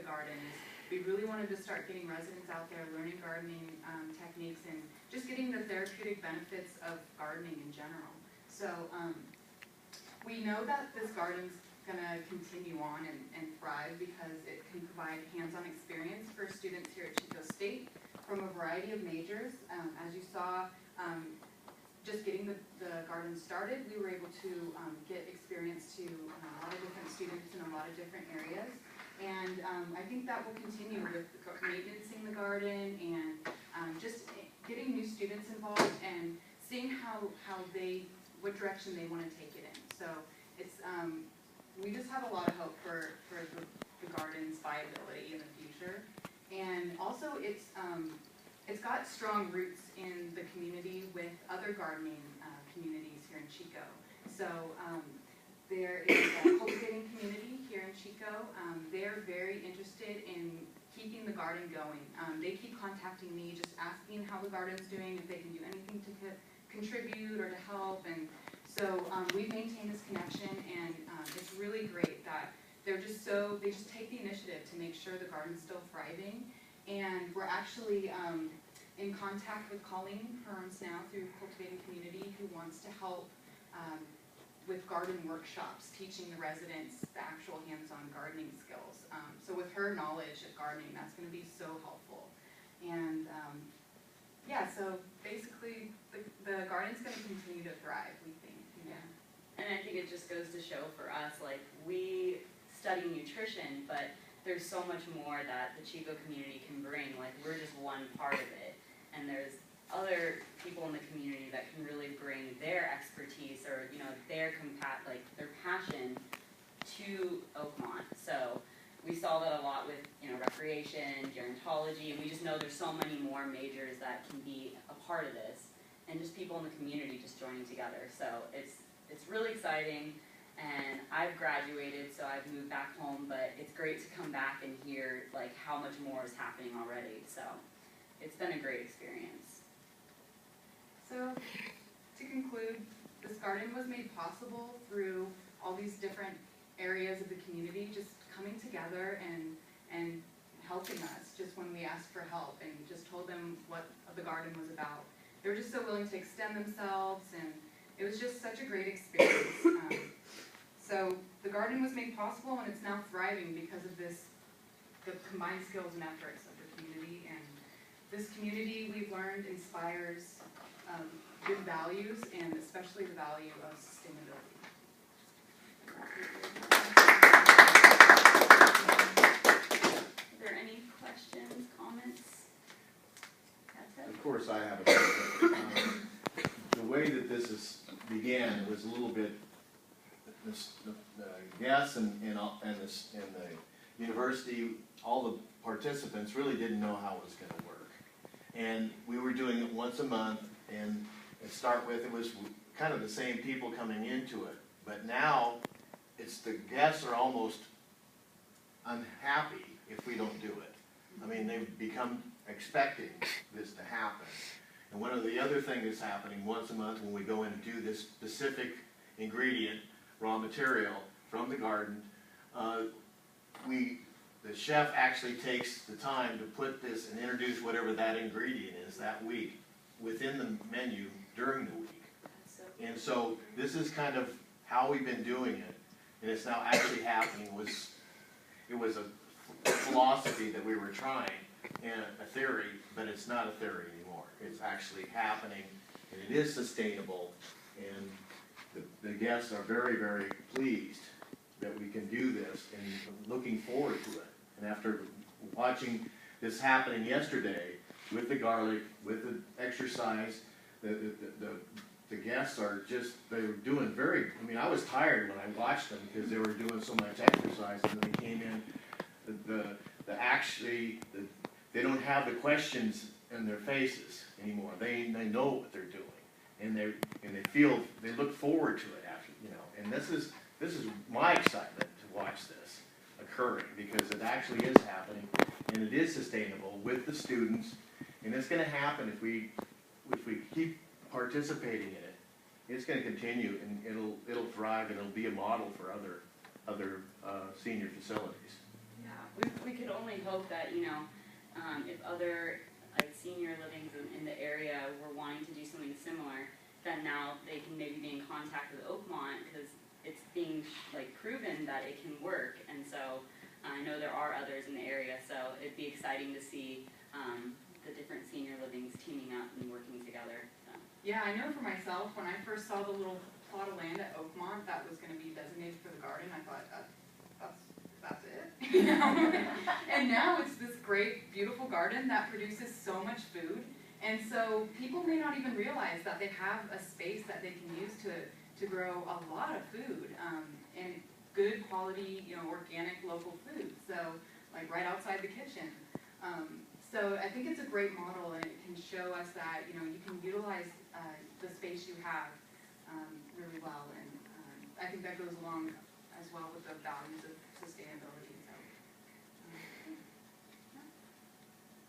the garden is we really wanted to start getting residents out there learning gardening techniques and just getting the therapeutic benefits of gardening in general. So we know that this garden's going to continue on and thrive because it can provide hands-on experience for students here at Chico State from a variety of majors. As you saw, just getting the garden started, we were able to get experience to a lot of different students in a lot of different areas. And I think that will continue with maintaining the garden and just getting new students involved and seeing what direction they want to take it in. So it's, we just have a lot of hope for the garden's viability in the future. And also it's got strong roots in the community with other gardening communities here in Chico. So there is a cultivating community here in Chico. They're very interested in keeping the garden going. They keep contacting me, just asking how the garden's doing, if they can do anything to contribute or to help. And so we've maintained this connection, and it's really great that they just take the initiative to make sure the garden's still thriving. And we're actually in contact with Colleen Herms now through Cultivating Community, who wants to help with garden workshops, teaching the residents the actual hands-on gardening skills. So with her knowledge of gardening, that's going to be so helpful. And yeah, so basically the garden's going to continue to thrive, we think. You know? And I think it just goes to show for us, like, we study nutrition, but there's so much more that the Chico community can bring. Like, we're just one part of it, and there's other people in the community that can really bring their expertise or, you know, their passion to Oakmont. So we saw that a lot with, you know, recreation, gerontology, and we just know there's so many more majors that can be a part of this, and just people in the community just joining together. So it's really exciting. And I've graduated, so I've moved back home, but it's great to come back and hear like how much more is happening already. So it's been a great experience. So to conclude, this garden was made possible through all these different areas of the community just coming together and helping us just when we asked for help and just told them what the garden was about. They were just so willing to extend themselves, and it was just such a great experience. So the garden was made possible, and it's now thriving because of the combined skills and efforts of the community. And this community, we've learned, inspires good values, and especially the value of sustainability. Are there any questions, comments? Of course, I have a question. The way that this began was a little bit. The guests and the university, all the participants really didn't know how it was going to work. And we were doing it once a month, and to start with, it was kind of the same people coming into it. But now, it's the guests are almost unhappy if we don't do it. I mean, they've become expecting this to happen. And one of the other things that's happening once a month when we go in and do this specific ingredient, raw material from the garden, the chef actually takes the time to put this and introduce whatever that ingredient is that week within the menu during the week. And so this is kind of how we've been doing it, and it's now actually happening. It was a philosophy that we were trying and a theory, but it's not a theory anymore. It's actually happening, and it is sustainable, and the guests are very, very pleased that we can do this and looking forward to it. And after watching this happening yesterday with the garlic, with the exercise, the guests are just, they were doing very, I mean, I was tired when I watched them because they were doing so much exercise, and then they came in, they don't have the questions in their faces anymore. They know what they're doing. And they look forward to it after, you know. And this is my excitement to watch this occurring, because it actually is happening, and it is sustainable with the students, and it's going to happen if we keep participating in it. It's going to continue, and it'll thrive, and it'll be a model for other senior facilities. Yeah, we could definitely hope that, you know, if other like senior livings in the area were wanting to do something similar, then now they can maybe be in contact with Oakmont, because it's being like proven that it can work. And so I know there are others in the area, so it'd be exciting to see the different senior livings teaming up and working together. So. Yeah, I know for myself, when I first saw the little plot of land at Oakmont that was going to be designated for the garden, I thought, that's it. You know? And now it's this great, beautiful garden that produces so much food. And so people may not even realize that they have a space that they can use to grow a lot of food and good quality, you know, organic local food. So like right outside the kitchen. So I think it's a great model, and it can show us that, you know, you can utilize the space you have really well, and I think that goes along as well with the values of sustainability. So, yeah.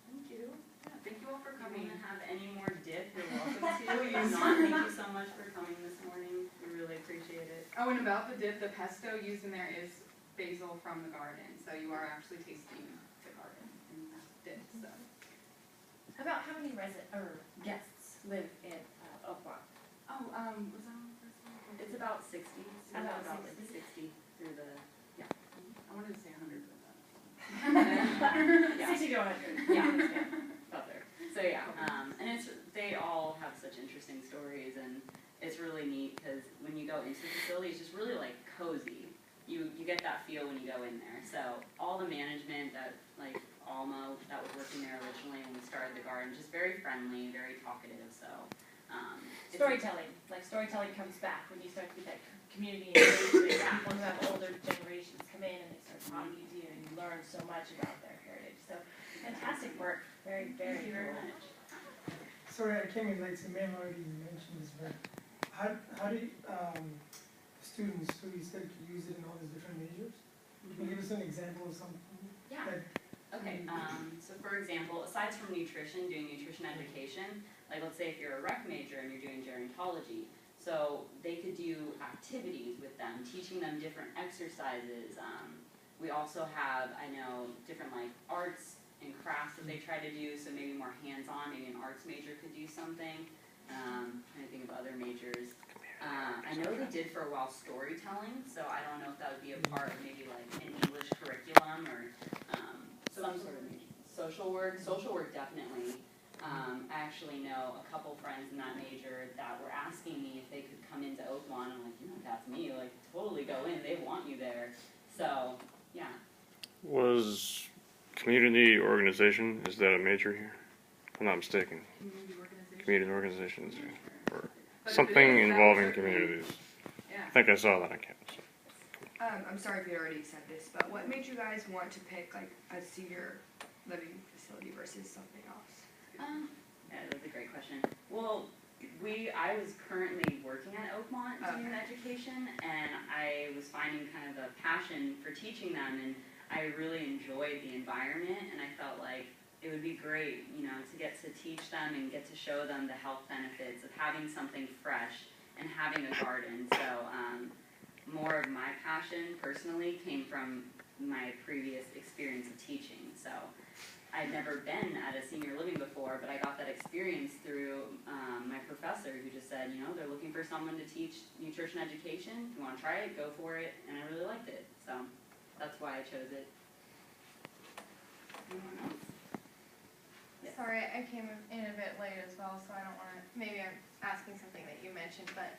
Thank you. Yeah, thank you all for If you coming. want to have any more dip, you're welcome to. You're not. Thank you so much for coming this morning. We really appreciate it. Oh, and about the dip, the pesto used in there is basil from the garden, so you are actually tasting the garden in that dip. So. About how many guests live in Oakmont? Oh, was that on the first one? It's about 60. It's About about 60. like 60 through the. I wanted to say 100, but Yeah. 60 to 100. Yeah. About there. So yeah, and they all have such interesting stories, and it's really neat because when you go into the facility, it's just really like cozy. You get that feel when you go in there. So all the management that like Alma that was working there originally when we started the garden, just very friendly, very talkative. So Storytelling, like storytelling comes back when you start to get that community engagement back. When you have older generations come in and they start talking to you, and you learn so much about their heritage. So fantastic work, very, very Thank you very cool. much. Sorry, I came in late, so Ma'am already mentioned this, but how do students who you said could use it in all these different majors? Can you give us an example of something? Yeah. that- Okay, so for example, aside from nutrition, doing nutrition education, like let's say if you're a rec major and you're doing gerontology, so they could do activities with them, teaching them different exercises. We also have, I know, different like arts and crafts that they try to do, so maybe more hands-on, maybe an arts major could do something. Trying to think of other majors. I know they did for a while storytelling, so I don't know if that would be a part of maybe like an English curriculum or some sort of social work. Social work definitely. I actually know a couple friends in that major that were asking me if they could come into Oakmont. I'm like, you know, that's me. Like, totally go in. They want you there. So, yeah. Was community organization, is that a major here? If I'm not mistaken. community organization. Community organizations or But if it something is, that involving would certainly- communities. Yeah. I think I saw that on campus. I'm sorry if you already said this, but what made you guys want to pick like a senior living facility versus something else? Yeah, that's a great question. Well, I was currently working at Oakmont doing education, and I was finding kind of a passion for teaching them, and I really enjoyed the environment, and I felt like it would be great, you know, to get to teach them and get to show them the health benefits of having something fresh and having a garden. So more of my passion personally came from my previous experience of teaching. So I'd never been at a senior living before, but I got that experience through my professor who just said, you know, they're looking for someone to teach nutrition education. If you want to try it, go for it. And I really liked it. So that's why I chose it. Anyone else? Yes. Sorry, I came in a bit late as well, so I don't want to, maybe I'm asking something that you mentioned, but,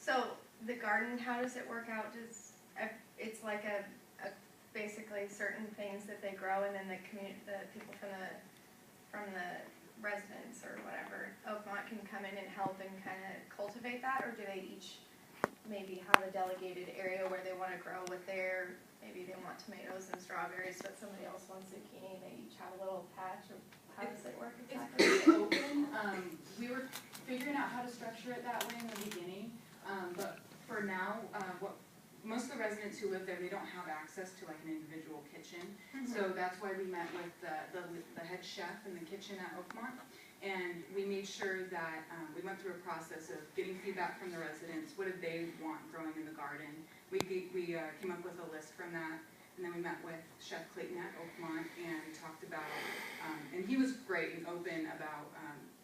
so the garden, how does it work out? It's like a basically certain things that they grow, and then the people from the residents or whatever, Oakmont can come in and help and kind of cultivate that, or do they each maybe have a delegated area where they want to grow with maybe they want tomatoes and strawberries, but somebody else wants zucchini, and they each have a little patch, or how does it work It's exactly? pretty open. We were figuring out how to structure it that way in the beginning, but for now, most of the residents who live there, they don't have access to like an individual kitchen. So that's why we met with the head chef in the kitchen at Oakmont, and we made sure that we went through a process of getting feedback from the residents. What did they want growing in the garden? We came up with a list from that, And then we met with Chef Clayton at Oakmont and talked about, and he was great and open about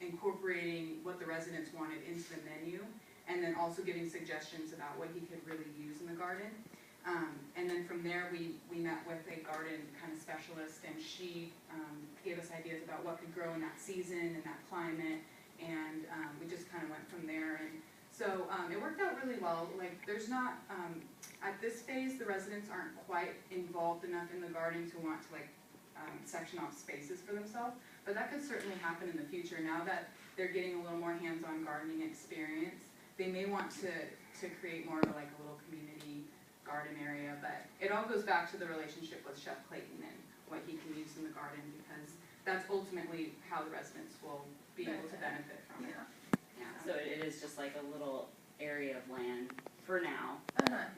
incorporating what the residents wanted into the menu, and then also giving suggestions about what he could really use in the garden. And then from there, we met with a garden kind of specialist, and she gave us ideas about what could grow in that season and that climate, and we just kind of went from there. And so it worked out really well. Like, there's not, at this phase, the residents aren't quite involved enough in the garden to want to section off spaces for themselves, but that could certainly happen in the future. Now that they're getting a little more hands-on gardening experience, they may want to create more of a little community garden area, but it all goes back to the relationship with Chef Clayton and what he can use in the garden, because that's ultimately how the residents will be able to benefit from it. Yeah, so it is just like a little area of land for now.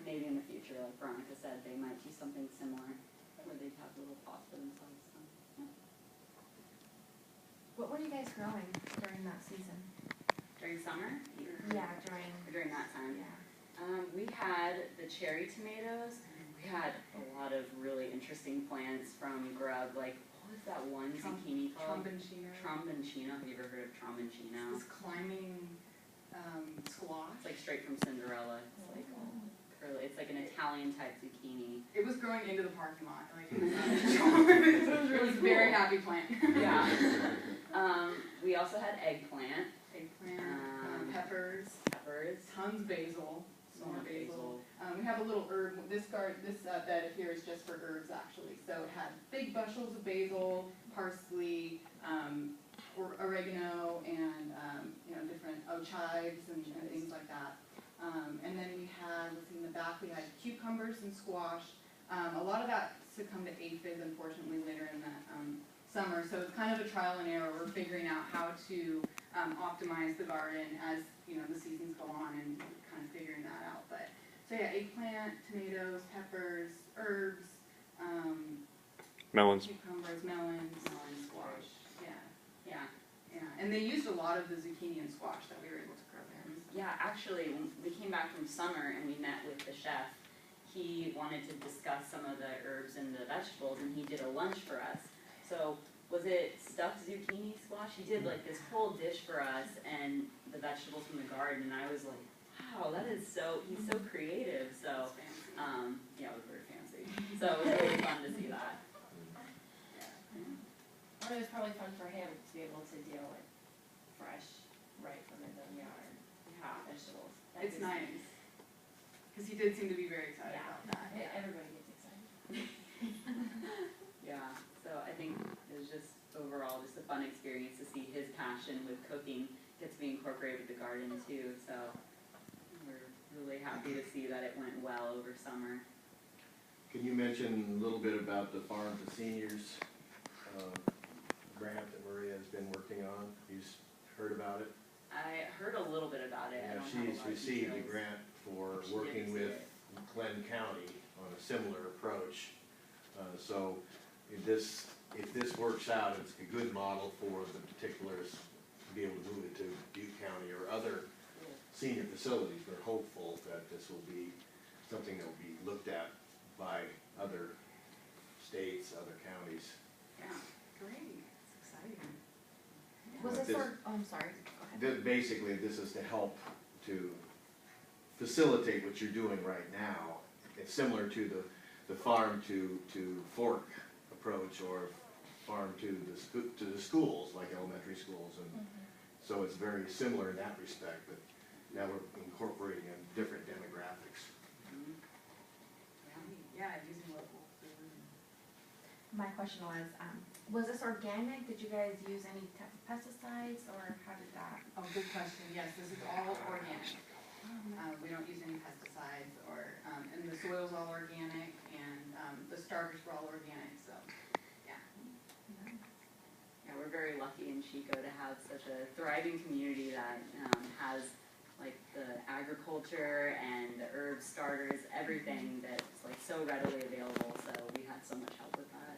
Maybe in the future, like Veronica said, they might do something similar where they have little pots for themselves. So, yeah. What were you guys growing during that season? During summer? Yeah, during. During that time. Yeah. We had the cherry tomatoes. We had a lot of really interesting plants from Grub, like, what was that one zucchini called? Tromboncino. Have you ever heard of tromboncino? This climbing squash. It's like straight from Cinderella. It's like curly. It's like an Italian type zucchini. It was growing into the parking lot. It was a very happy plant. Yeah. We also had eggplant. Peppers. Tons of basil. More basil. We have a little herb. This bed here is just for herbs, actually. So it had big bushels of basil, parsley, oregano, and different chives and things like that. And then we had, let's see, in the back we had cucumbers and squash. A lot of that succumbed to aphids, unfortunately, later in the summer. So it's kind of a trial and error. We're figuring out how to optimize the garden as the seasons go on, and kind of figuring that out. But so yeah, eggplant, tomatoes, peppers, herbs, Melons. cucumbers, melons, squash. Yeah. And they used a lot of the zucchini and squash that we were able to grow there. Yeah, actually, when we came back from summer and we met with the chef, he wanted to discuss some of the herbs and the vegetables, and he did a lunch for us. So was it stuffed zucchini squash? He did like this whole dish for us and the vegetables from the garden, and I was like, wow, that is he's so creative. So, yeah, it was very fancy. So it was really fun to see that. Well, it was probably fun for him to be able to deal with fresh, right from his own yard, vegetables. It's nice. Because he did seem to be very excited about that. Yeah, everybody gets excited. Yeah, so I think it was just overall just a fun experience to see his passion with cooking get to be incorporated with the garden too. So we're really happy to see that it went well over summer. Can you mention a little bit about the Farm to Seniors grant that Maria has been working on? You've heard about it? I heard a little bit about it. I don't have a She's lot of received a details. grant for She working didn't with say Glenn County on a similar approach. So if this works out, it's a good model for the particulars to be able to move it to Butte County or other senior facilities. We're hopeful that this will be something that will be looked at by other states, other counties. Yeah, great. It's exciting. Was But this for, oh, I'm sorry, go ahead. Basically, this is to help to facilitate what you're doing right now. It's similar to the farm to fork approach, or farm to the schools, like elementary schools, and so it's very similar in that respect, but now we're incorporating in different demographics. Yeah, using local food. My question was this organic? Did you guys use any type of pesticides, or how did that? Oh, good question. Yes, this is all organic. We don't use any pesticides, and the soil's all organic, and the starters were all organic, so, yeah. Yeah, we're very lucky in Chico to have such a thriving community that has like the agriculture and the herb starters, everything that's like so readily available. So we had so much help with that.